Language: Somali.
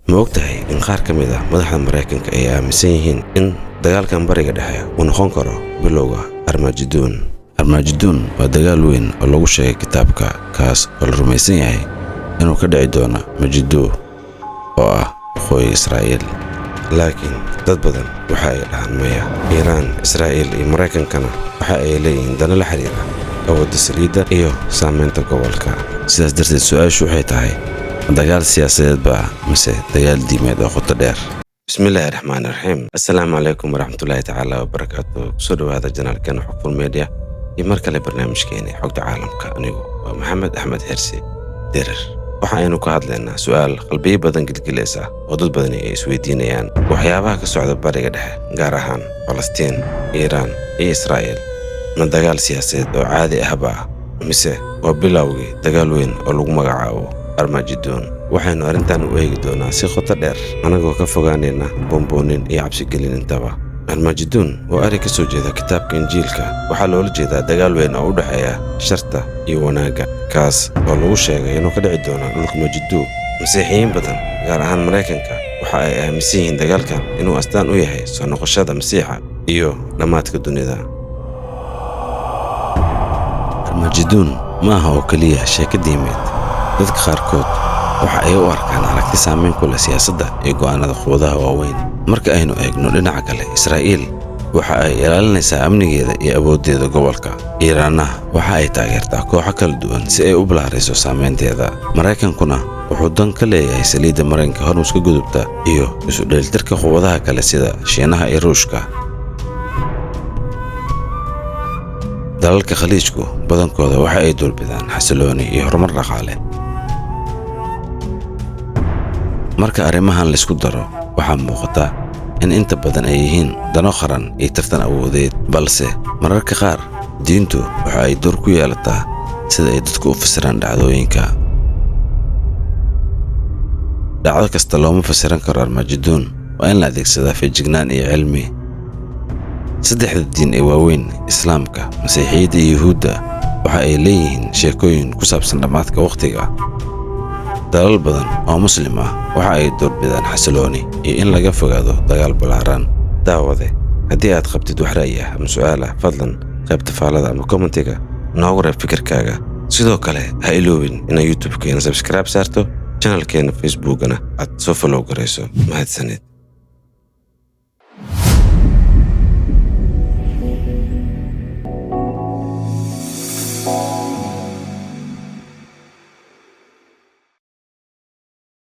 ma ogtahay in qaar ka mid ah madaxda Mareykanka ay aaminsan yihiin in dagaalkan bariga dhexe uu noqon karo bilowga Armageddon? Armageddon waa dagaal weyn oo lagu sheegay kitaabka, kaas oo la rumaysan yahay inuu ka dhici doono Megiddo oo ah waqooyiga Israa'iil. laakiin dad badan waxa ay dhahaan maya. Iiraan, Israa'iil iyo Mareykankana waxa ay leeyihiin dano la xiriira awoodda saliidda iyo saamaynta gobolka. sidaas darteed su'aashu waxay tahay dagaal siyaasadeed baa mise dagaal diimeed oo qoto dheer? Bismillaahi raxmaani raxiim. Assalaamu calaykum waraxmatullaahi tacaala wabarakaatuh. Kusoo dhawaada janaalkeena Xogful Media iyo mar kale barnaamijkeena Xogta Caalamka. Anigu waa Maxamed Axmed Hersi Derer. waxa aynu ka hadlaynaa su'aal qalbiyo badan gilgilaysa oo dad badan ay isweydiinayaan. waxyaabaha ka socda bariga dhexe, gaar ahaan Falastiin, Iiraan iyo Israa'iil, ma dagaal siyaasadeed oo caadi ahba mise waa bilowgii dagaal weyn oo lagu magacaabo Armageddon? waxaynu arrintan u eegi doonaa si qoto dheer, anagoo ka fogaanayna bomboonin iyo cabsigelin intaba. Armageddon waa arrin ka soo jeeda kitaabka Injiilka. waxaa loola jeedaa dagaal weyn oo u dhexeeya sharta iyo wanaagga, kaas oo lagu sheegay inuu ka dhici doono dhulka Megiddo. Masiixiyiin badan, gaar ahaan Mareykanka, waxa ay aaminsan yihiin dagaalkan inuu astaan u yahay soo noqoshada Masiixa iyo dhammaadka dunida. Armageddon ma aha oo keliya sheeko diimeed. dadka qaarkood waxa ay u arkaan aragti saameyn ku leh siyaasadda iyo go'aanada quwadaha waaweyn. marka aynu eegno dhinaca kale, Israa'iil waxa ay ilaalinaysaa amnigeeda iyo awooddeeda gobolka. Iiraanna waxa ay taageertaa kooxo kala duwan si ay u ballaariso saameynteeda. Mareykankuna wuxuu dan ka leeyahay saliidda Mareykanka hormus ka gudubta iyo isu dheelitirka quwadaha kale sida Shiinaha iyo Ruushka. dalalka khaliijku badankooda waxa ay dulbidaan xasilooni iyo horumar dhaqaale. marka arrimahan la isku daro, waxaa muuqata in inta badan ay yihiin dano qaran iyo tartan awoodeed, balse mararka qaar diintu waxa ay door ku yeelataa sida ay dadku u fasiraan dhacdooyinka. dhacdo kasta looma fasiran karo Armageddon. waa in la adeegsadaa feejignaan iyo cilmi. saddexda diin ee waaweyn, Islaamka, Masiixiyadda iyo Yuhuudda, waxa ay leeyihiin sheekooyin ku saabsan dhammaadka waqtiga. dalal badan oo Muslim ah waxa ay doorbidaan xasilooni iyo in laga fogaado dagaal ballaaran. daawade, haddii aad qabtid wax ra'yi ah ama su'aal ah, fadlan qaybta faalada ama commentiga noogu reeb fikirkaaga. sidoo kale ha iloobin inaad YouTube-keena subscribe saarto, channelkeena Facebook-na aad soo follow garayso. mahadsanid.